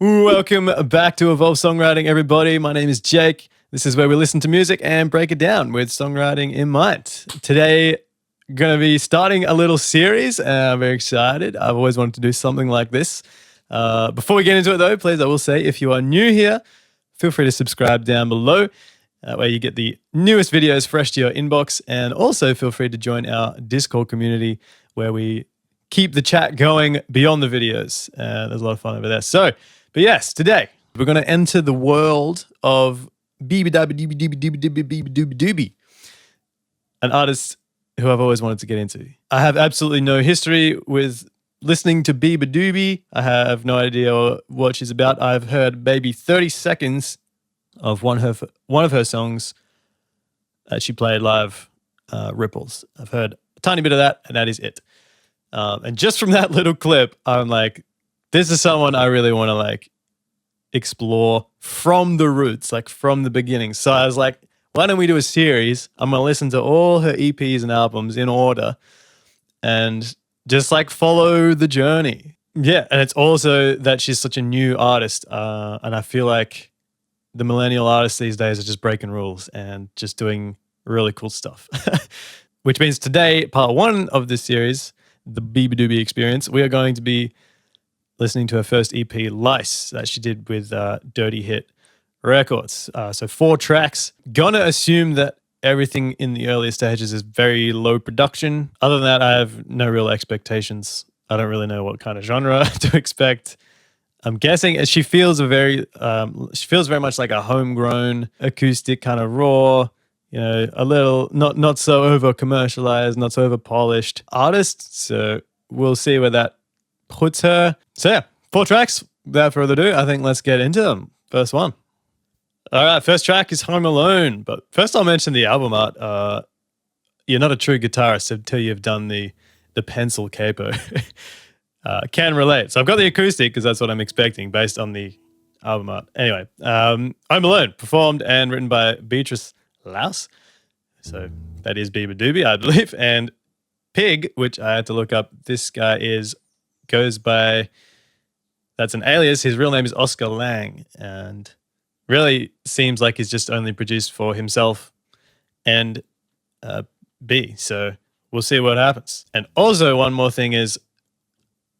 Welcome back to Evolve Songwriting, everybody. My name is Jake. This is where we listen to music and break it down with songwriting in mind. Today, going to be starting a little series. I'm very excited. I've always wanted to do something like this. Before we get into it, though, please, I will say, if you are new here, feel free to subscribe down below. That way you get the newest videos fresh to your inbox. And also feel free to join our Discord community where we keep the chat going beyond the videos. There's a lot of fun over there. But yes, today we're going to enter the world of Beabadoobee, an artist who I've always wanted to get into. I have absolutely no history with listening to Beabadoobee. I have no idea what she's about. I've heard maybe 30 seconds of one of her songs that she played live, Ripples. I've heard a tiny bit of that, and that is it. And just from that little clip, I'm like, this is someone I really want to explore from the roots, from the beginning. So I was like, why don't we do a series? I'm going to listen to all her EPs and albums in order and just follow the journey. Yeah. And it's also that she's such a new artist. And I feel like the millennial artists these days are just breaking rules and just doing really cool stuff. Which means today, part one of this series, the Beabadoobee experience, we are going to be listening to her first EP, LICE, that she did with Dirty Hit Records. So 4 tracks. Gonna assume that everything in the earlier stages is very low production. Other than that, I have no real expectations. I don't really know what kind of genre to expect. I'm guessing she feels very much like a homegrown acoustic, kind of raw, a little not so over commercialized, not so over polished artist. So we'll see where that puts her. So yeah, 4 tracks. Without further ado, I think let's get into them. First one. All right, first track is Home Alone. But first I'll mention the album art. You're not a true guitarist until you've done the pencil capo. Can relate. So I've got the acoustic because that's what I'm expecting based on the album art. Anyway, Home Alone, performed and written by Beatrice Louse. So that is Beabadoobee, I believe. And Pig, which I had to look up, this guy goes by, that's an alias. His real name is Oscar Lang, and really seems like he's just only produced for himself and B. So we'll see what happens. And also one more thing is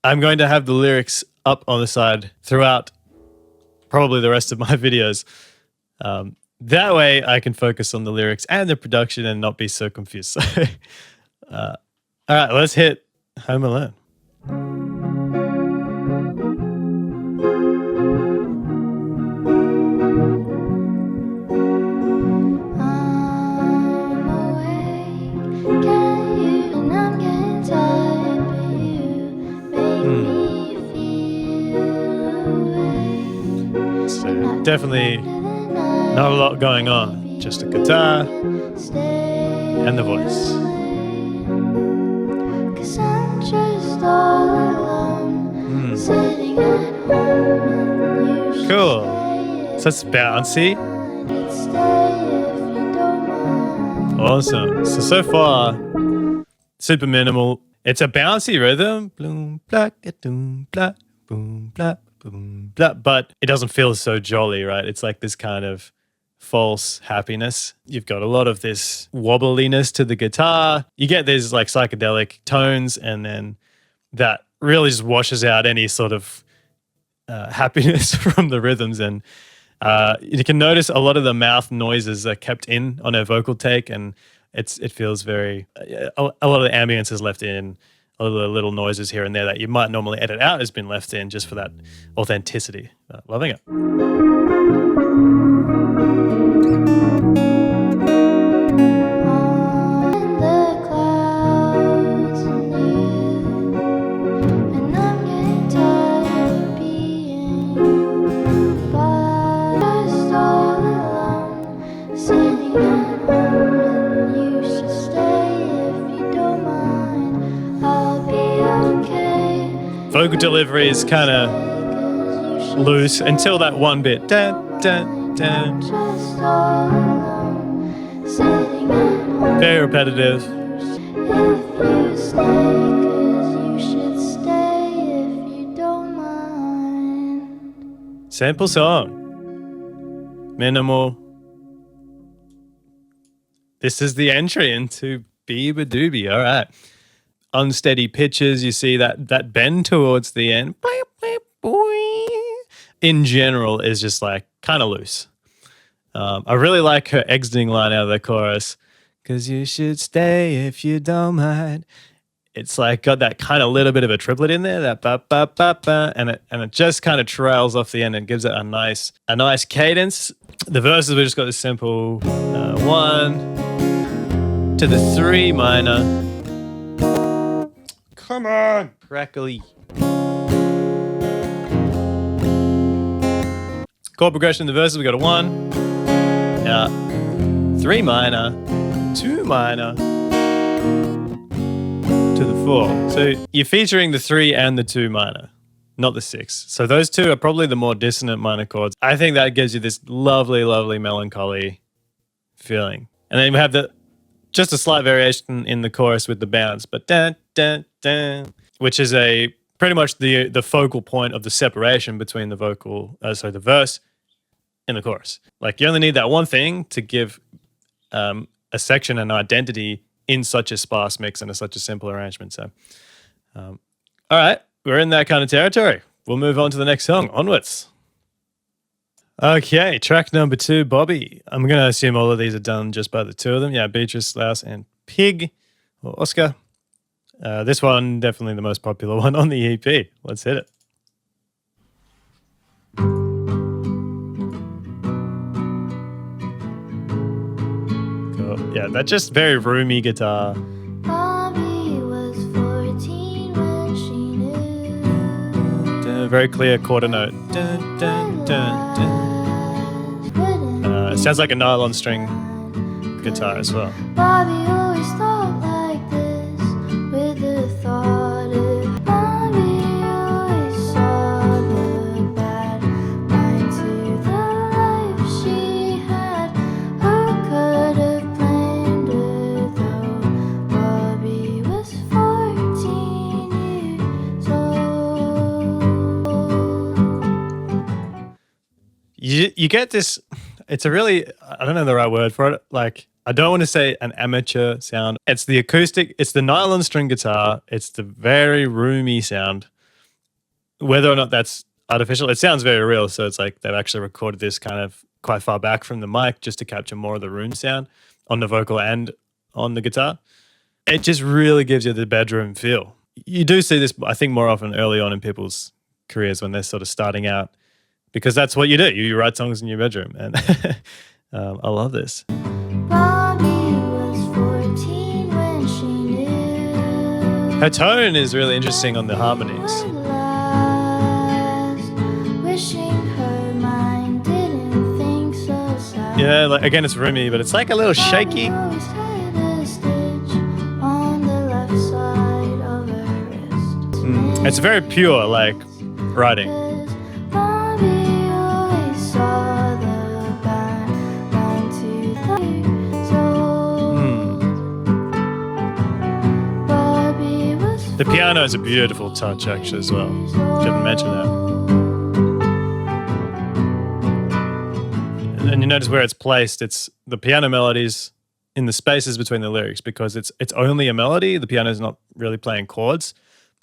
I'm going to have the lyrics up on the side throughout probably the rest of my videos. That way I can focus on the lyrics and the production and not be so confused. All right, let's hit Home Alone. So definitely not a lot going on, just a guitar and the voice. Cool. So it's bouncy. Awesome. So far, super minimal. It's a bouncy rhythm. Boom, blah, boom, blah, boom, blah, boom, blah. But it doesn't feel so jolly, right? It's like this kind of false happiness. You've got a lot of this wobbliness to the guitar. You get these psychedelic tones, and then that really just washes out any sort of happiness from the rhythms. And you can notice a lot of the mouth noises are kept in on her vocal take, and it feels very, a lot of the ambience is left in. A lot of the little noises here and there that you might normally edit out has been left in just for that authenticity. Loving it. Vocal delivery is kind of loose until that one bit. Dun, dun, dun. Very repetitive. Simple song. Minimal. This is the entry into Beabadoobee. All right. Unsteady pitches. You see that bend towards the end. In general is just like kind of loose. I really like her exiting line out of the chorus. 'Cause you should stay if you don't mind. It's like got that kind of little bit of a triplet in there, that ba ba ba ba, and it just kind of trails off the end and gives it a nice cadence. The verses we just got this simple 1 to the 3 minor. Come on, crackly. Chord progression in the verses we got a 1, 3 minor, 2 minor, to the 4. So you're featuring the 3 and the 2 minor, not the 6. So those two are probably the more dissonant minor chords. I think that gives you this lovely, lovely melancholy feeling. And then we have just a slight variation in the chorus with the bounce, but dun, dun, dun, which is pretty much the focal point of the separation between the verse and the chorus. Like you only need that one thing to give a section an identity in such a sparse mix and such a simple arrangement. So, all right, we're in that kind of territory. We'll move on to the next song. Onwards. Okay, track number 2, Bobby. I'm going to assume all of these are done just by the two of them. Yeah, Beatrice, Laos, and Pig, or Oscar. This one, definitely the most popular one on the EP. Let's hit it. Cool. Yeah, that's just very roomy guitar. Bobby was 14 when she knew. Very clear quarter note. Dun, dun, dun, dun. It sounds like a nylon string guitar as well. Bobby always thought like this, with the thought of Bobby always saw the bad line to the life she had. Who could have planned her though? Bobby was 14 years old. You get this. It's a really, I don't know the right word for it. Like, I don't want to say an amateur sound. It's the acoustic, it's the nylon string guitar. It's the very roomy sound. Whether or not that's artificial, it sounds very real. So it's like they've actually recorded this kind of quite far back from the mic just to capture more of the room sound on the vocal and on the guitar. It just really gives you the bedroom feel. You do see this, I think, more often early on in people's careers when they're sort of starting out. Because that's what you do. You write songs in your bedroom. And I love this. Bobby was 14 when she knew. Her tone is really interesting on the harmonies. Last, wishing her mind didn't think so sad. Yeah, like, again, it's roomy, but it's like a little shaky. Bobby always had a stitch on the left side of her wrist. It's very pure, like, writing. The piano is a beautiful touch, actually, as well. Didn't mention that. And you notice where it's placed. It's the piano melodies in the spaces between the lyrics because it's only a melody. The piano is not really playing chords,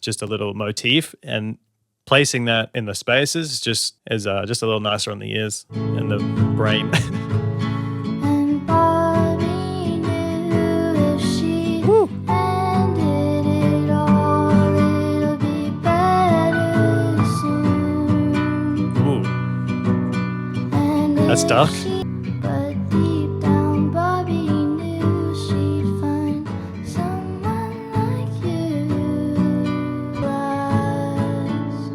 just a little motif. And placing that in the spaces is just a little nicer on the ears and the brain. And Bobby knew if she ended it all, it'll be better soon. Ooh, And that's dark. but deep down, Bobby knew she'd find someone like you. Last,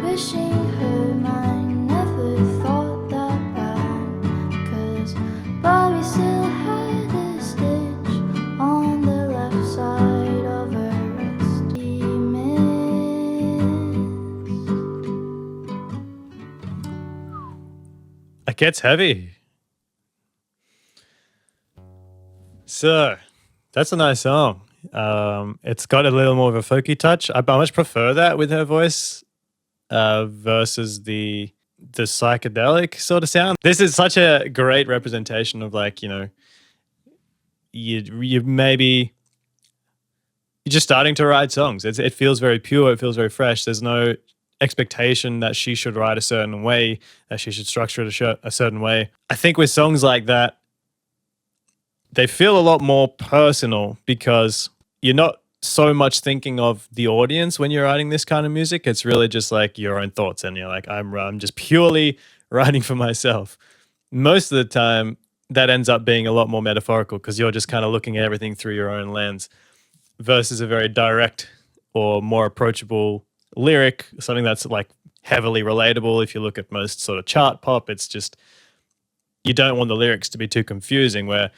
wishing her mind never thought that bad. 'Cause Bobby still had a stitch on the left side of her wrist. She missed. It gets heavy. So, that's a nice song. It's got a little more of a folky touch. I much prefer that with her voice versus the the psychedelic sort of sound. This is such a great representation of like, you maybe you're just starting to write songs. It feels very pure. It feels very fresh. There's no expectation that she should write a certain way, that she should structure it a certain way. I think with songs like that, they feel a lot more personal because you're not so much thinking of the audience when you're writing this kind of music. It's really just like your own thoughts, and you're like, I'm just purely writing for myself. Most of the time, that ends up being a lot more metaphorical because you're just kind of looking at everything through your own lens versus a very direct or more approachable lyric, something that's like heavily relatable. If you look at most sort of chart pop, it's just, you don't want the lyrics to be too confusing, where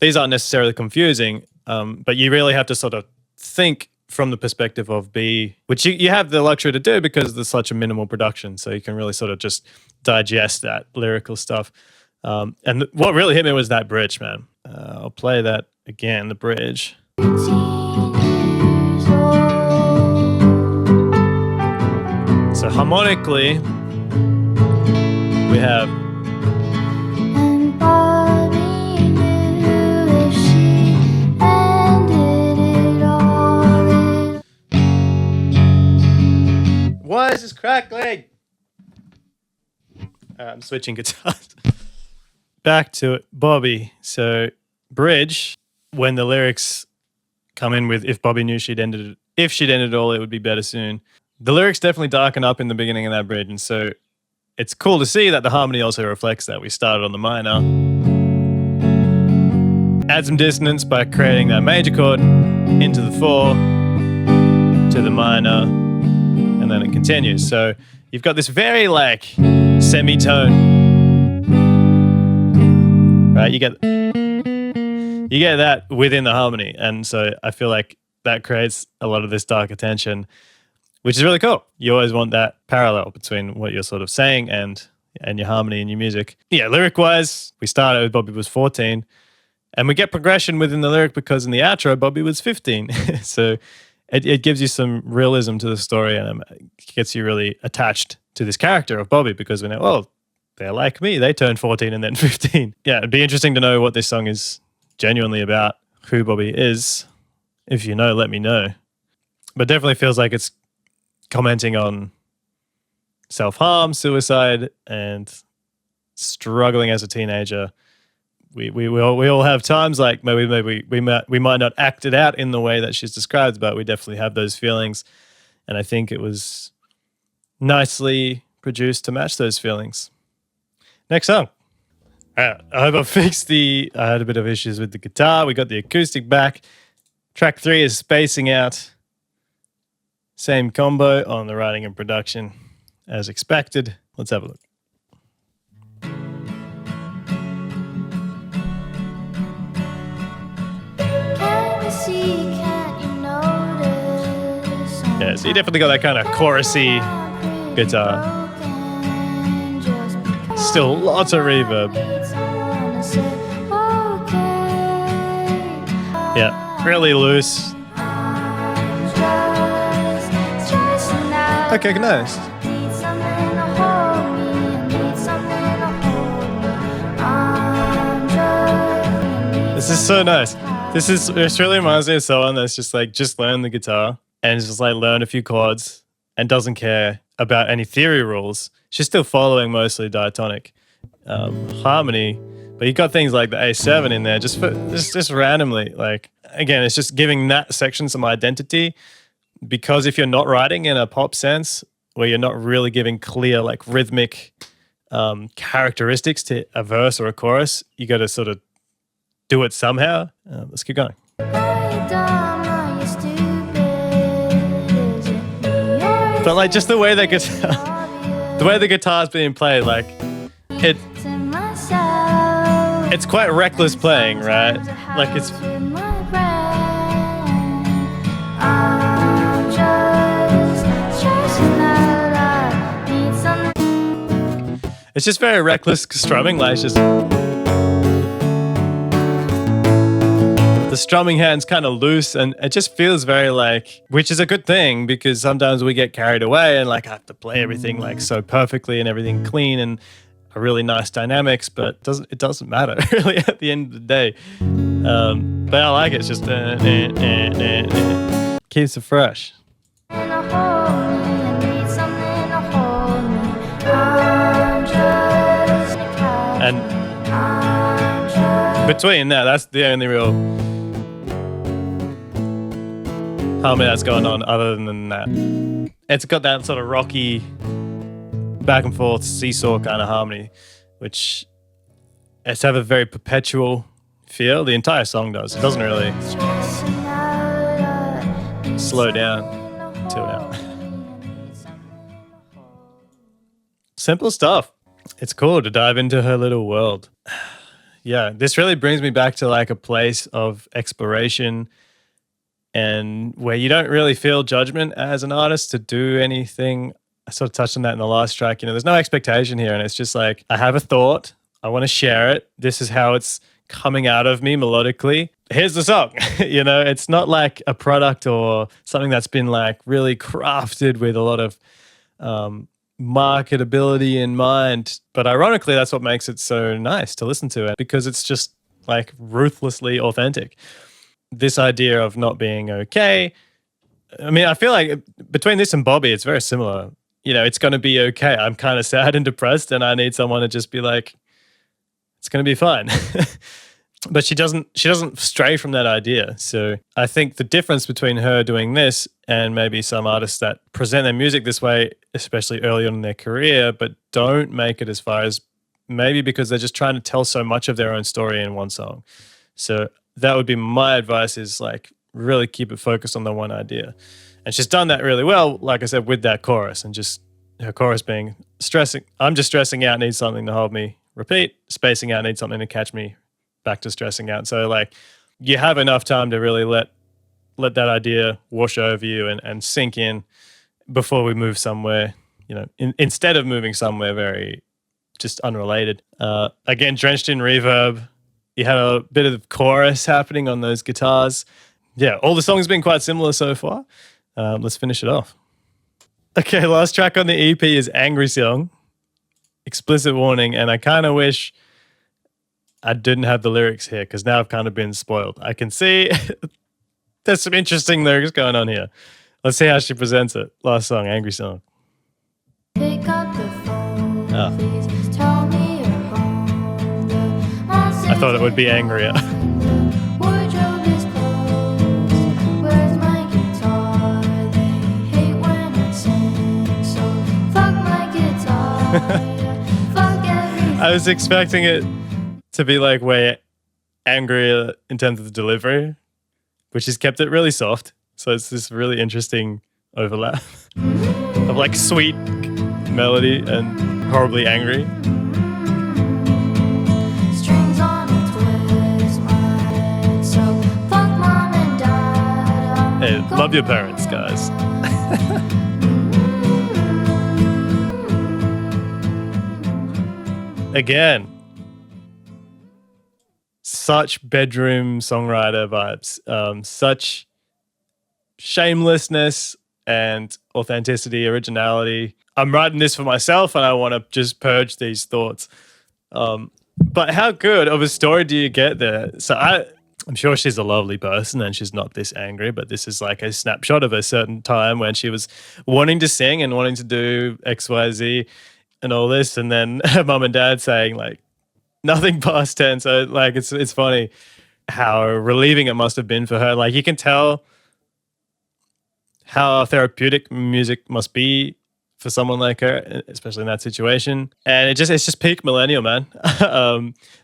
these aren't necessarily confusing, but you really have to sort of think from the perspective of B, which you have the luxury to do because there's such a minimal production. So you can really sort of just digest that lyrical stuff. And what really hit me was that bridge, man. I'll play that again, the bridge. 18 years old. So harmonically, we have And Bobby knew if she ended it all. why is this crackling? I'm switching guitars. Back to it, Bobby. So bridge, when the lyrics come in with if Bobby knew she'd ended it all, it would be better soon. The lyrics definitely darken up in the beginning of that bridge, and so it's cool to see that the harmony also reflects that. We started on the minor, add some dissonance by creating that major chord into the 4 to the minor, and then it continues. So you've got this very like semitone, right? You get that within the harmony, and so I feel like that creates a lot of this darker tension, which is really cool. You always want that parallel between what you're sort of saying and your harmony in your music. Yeah, lyric-wise, we started with Bobby was 14, and we get progression within the lyric because in the outro, Bobby was 15. So it gives you some realism to the story, and it gets you really attached to this character of Bobby because we know, well, they're like me. They turned 14 and then 15. Yeah, it'd be interesting to know what this song is genuinely about, who Bobby is. If you know, let me know. But definitely feels like it's commenting on self-harm, suicide, and struggling as a teenager. We all have times like maybe we might not act it out in the way that she's described, but we definitely have those feelings. And I think it was nicely produced to match those feelings. Next song. I hope I fixed I had a bit of issues with the guitar. We got the acoustic back. Track 3 is spacing out. Same combo on the writing and production as expected. Let's have a look. Can you see, can't you notice? Yeah, so you definitely got that kind of chorusy guitar. Still lots of reverb. Yeah, really loose. Okay, nice. This is so nice. This really reminds me of someone that's just learn the guitar and just like learn a few chords and doesn't care about any theory rules. She's still following mostly diatonic harmony, but you got things like the A7 in there just randomly. Like, again, it's just giving that section some identity, because if you're not writing in a pop sense, where you're not really giving clear like rhythmic characteristics to a verse or a chorus, you got to sort of do it somehow. Let's keep going. But like just the way the guitar's being played, like it's quite reckless playing, right? Like it's just very reckless strumming, like it's just The strumming hand's kind of loose and it just feels very like, which is a good thing because sometimes we get carried away and like have to play everything like so perfectly and everything clean and a really nice dynamics, but it doesn't matter really at the end of the day. But I like it. It's just keeps it fresh. And between that's the only real harmony that's going on other than that. It's got that sort of rocky back and forth seesaw kind of harmony, which it's have a very perpetual feel. The entire song does. It doesn't really slow down till now. Simple stuff. It's cool to dive into her little world. Yeah, this really brings me back to like a place of exploration and where you don't really feel judgment as an artist to do anything. I sort of touched on that in the last track. You know, there's no expectation here. And it's just like, I have a thought. I want to share it. This is how it's coming out of me melodically. Here's the song. You know, it's not like a product or something that's been like really crafted with a lot of marketability in mind. But ironically, that's what makes it so nice to listen to it because it's just like ruthlessly authentic. This idea of not being okay. I mean, I feel like between this and Bobby, it's very similar. You know, it's going to be okay. I'm kind of sad and depressed and I need someone to just be like, it's going to be fine. But she doesn't stray from that idea. So I think the difference between her doing this and maybe some artists that present their music this way, especially early on in their career, but don't make it as far as maybe because they're just trying to tell so much of their own story in one song. So that would be my advice is like really keep it focused on the one idea. And she's done that really well, like I said, with that chorus and just her chorus being stressing. I'm just stressing out, need something to hold me. Repeat, spacing out, need something to catch me. Back to stressing out. So like you have enough time to really let that idea wash over you and sink in before we move somewhere, you know, instead of moving somewhere very just unrelated. Again, drenched in reverb. You had a bit of chorus happening on those guitars. Yeah, all the songs have been quite similar so far. Let's finish it off. Okay, last track on the EP is Angry Song. Explicit warning, and I kind of wish I didn't have the lyrics here because now I've kind of been spoiled. I can see there's some interesting lyrics going on here. Let's see how she presents it. Last song, Angry Song. Pick up the phone, please tell me you're home. I thought it would be angrier. Wardrobe is closed. Where's my guitar? They hate when I sing, so fuck my guitar. Fuck everything. I was expecting it to be like way angrier in terms of the delivery, which has kept it really soft. So it's this really interesting overlap of like sweet melody and horribly angry. Strings on a twist, my head, so fuck mom and dad. Hey, love your parents, guys. Again, such bedroom songwriter vibes, such shamelessness and authenticity, originality. I'm writing this for myself and I want to just purge these thoughts. But how good of a story do you get there? So I'm sure she's a lovely person and she's not this angry, but this is like a snapshot of a certain time when she was wanting to sing and wanting to do XYZ and all this. And then her mum and dad saying like, nothing past 10. So like it's funny how relieving it must have been for her. Like you can tell how therapeutic music must be for someone like her, especially in that situation. And it's just peak millennial, man.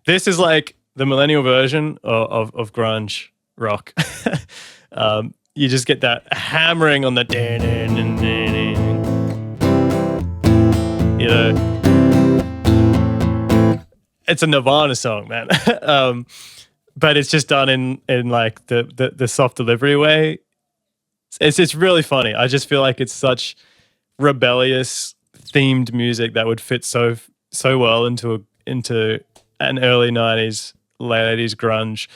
This is like the millennial version of grunge rock. You just get that hammering on the you know. It's a Nirvana song, man. But it's just done in like the soft delivery way. It's really funny. I just feel like it's such rebellious themed music that would fit so well into an early 90s, late 80s grunge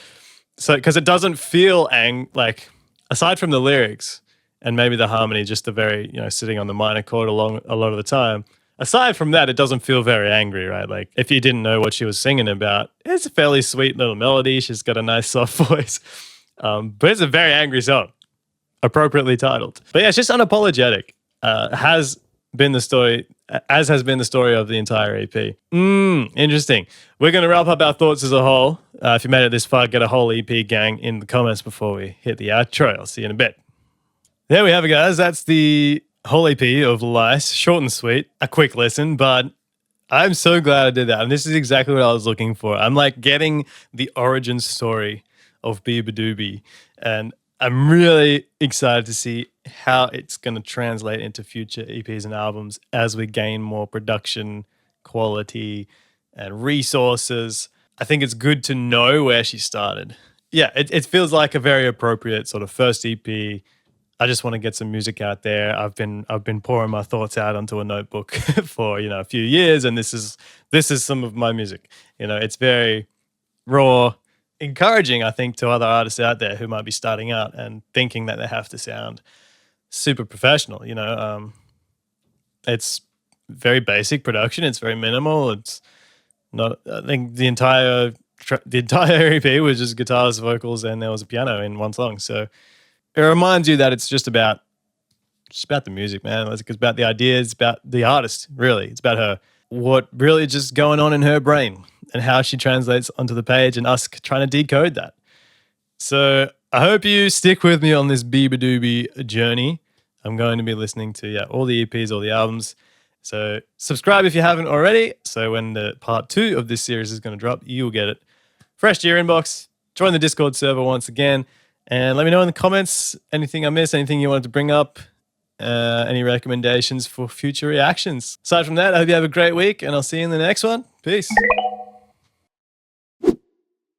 So because it doesn't feel like, aside from the lyrics and maybe the harmony, just the very, sitting on the minor chord along a lot of the time. Aside from that, it doesn't feel very angry, right? Like if you didn't know what she was singing about, it's a fairly sweet little melody. She's got a nice soft voice, but it's a very angry song, appropriately titled. But yeah, it's just unapologetic. Has been the story, as has been the story of the entire EP. Interesting. We're going to wrap up our thoughts as a whole. If you made it this far, get a whole EP gang in the comments before we hit the outro. I'll see you in a bit. There we have it, guys. That's the whole EP of LICE. Short and sweet. A quick listen, but I'm so glad I did that. And this is exactly what I was looking for. I'm like getting the origin story of Beabadoobee. And I'm really excited to see how it's going to translate into future EPs and albums as we gain more production quality and resources. I think it's good to know where she started. Yeah, it feels like a very appropriate sort of first EP. I just want to get some music out there. I've been pouring my thoughts out onto a notebook for a few years, and this is some of my music. It's very raw, encouraging, I think, to other artists out there who might be starting out and thinking that they have to sound super professional. It's very basic production. It's very minimal. It's not. I think the entire EP was just guitars, vocals, and there was a piano in one song. So it reminds you that it's just about the music, man. It's about the ideas, it's about the artist, really. It's about her, what really just going on in her brain and how she translates onto the page and us trying to decode that. So I hope you stick with me on this Beabadoobee journey. I'm going to be listening to all the EPs, all the albums. So subscribe if you haven't already. So when the part 2 of this series is going to drop, you'll get it fresh to your inbox. Join the Discord server once again. And let me know in the comments anything I missed, anything you wanted to bring up, any recommendations for future reactions. Aside from that, I hope you have a great week, and I'll see you in the next one. Peace.